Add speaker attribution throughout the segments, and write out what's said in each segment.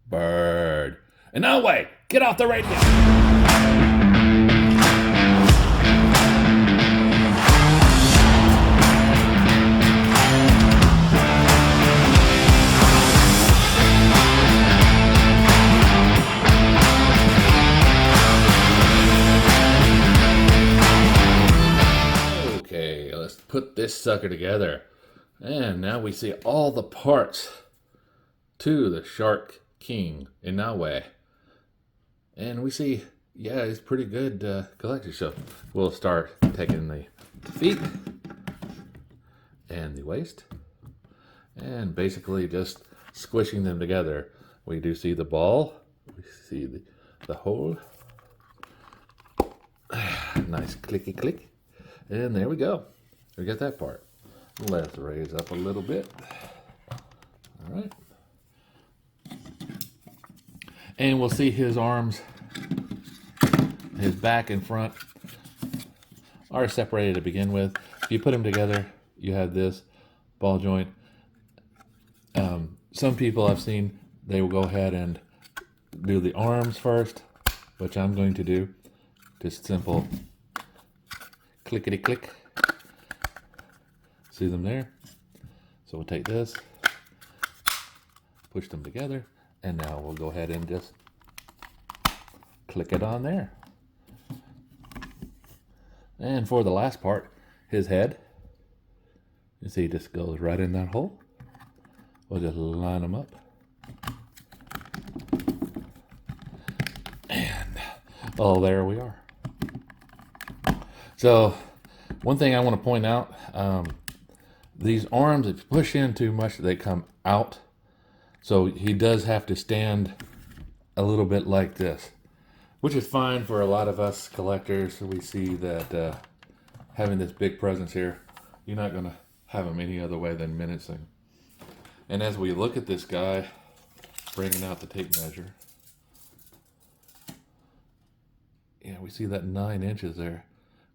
Speaker 1: Bird. And no way! Get off the radio! Okay, let's put this sucker together. And now we see all the parts to the Shark King in Nawe. And we see, yeah, it's pretty good collection. So we'll start taking the feet and the waist and basically just squishing them together. We do see the ball. We see the hole. Nice clicky click. And there we go. We got that part. Let's raise up a little bit. All right. And we'll see his arms, his back and front are separated to begin with. If you put them together, you have this ball joint. Some people I've seen, they will go ahead and do the arms first, which I'm going to do. Just simple clickety click. See them there? So we'll take this, push them together, and now we'll go ahead and just click it on there. And for the last part, his head, you see it just goes right in that hole. We'll just line them up. And, oh, there we are. So, one thing I want to point out, these arms, if you push in too much, they come out. So he does have to stand a little bit like this, which is fine for a lot of us collectors. We see that having this big presence here, you're not going to have them any other way than menacing. And as we look at this guy, bringing out the tape measure, yeah, we see that 9 inches there,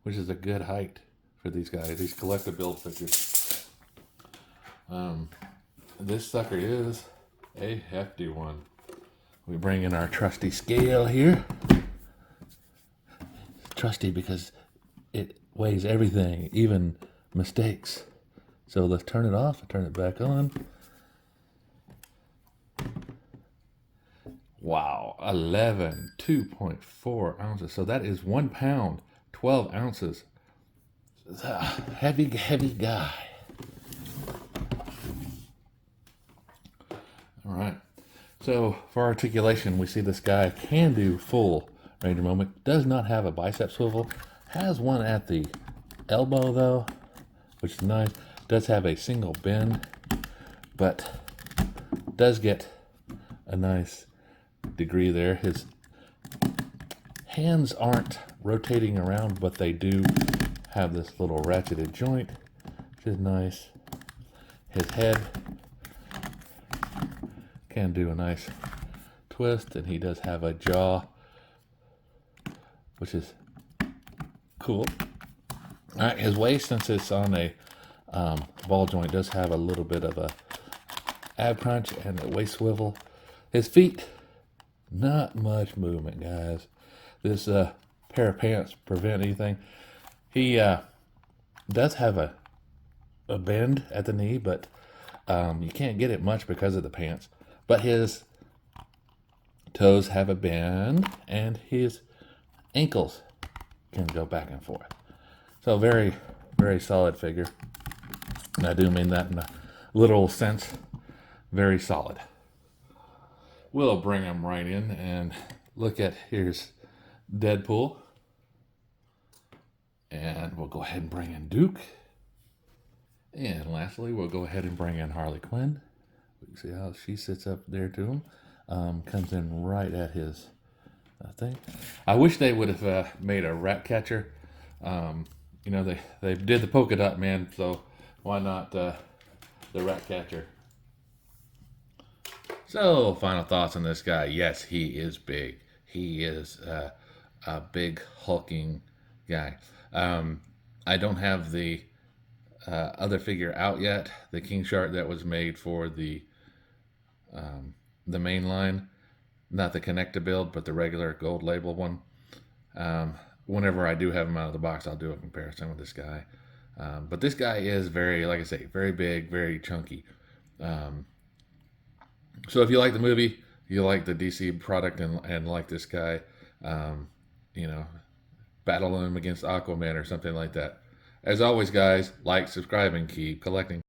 Speaker 1: which is a good height for these guys, these collectible figures. This sucker is a hefty one. We bring in our trusty scale here. Trusty because it weighs everything, even mistakes. So let's turn it off and turn it back on. Wow, 2.4 ounces. So that is 1 pound, 12 ounces. It's a heavy, heavy guy. All right. So for articulation, we see this guy can do full range of movement. Does not have a bicep swivel. Has one at the elbow though, which is nice. Does have a single bend, but does get a nice degree there. His hands aren't rotating around, but they do have this little ratcheted joint, which is nice. His head can do a nice twist, and he does have a jaw, which is cool. All right, his waist, since it's on a ball joint, does have a little bit of a ab crunch and a waist swivel. His feet, not much movement, guys. This pair of pants prevent anything. He does have a bend at the knee, but you can't get it much because of the pants. But his toes have a bend, and his ankles can go back and forth. So very, very solid figure. And I do mean that in a literal sense. Very solid. We'll bring him right in and look at, here's Deadpool. And we'll go ahead and bring in Duke. And lastly, we'll go ahead and bring in Harley Quinn. We can see how she sits up there to him. Comes in right at his thing. I wish they would have made a rat catcher. You know, they did the polka dot man, so why not the rat catcher? So, final thoughts on this guy. Yes, he is big. He is a big hulking guy. I don't have the other figure out yet, the King Shark that was made for the main line. not the connected build, but the regular gold label one. Whenever I do have him out of the box, I'll do a comparison with this guy. But this guy is very, like I say, very big, very chunky. So if you like the movie, you like the DC product, and like this guy, you know, battle him against Aquaman or something like that. As always, guys, like, subscribe, and keep collecting.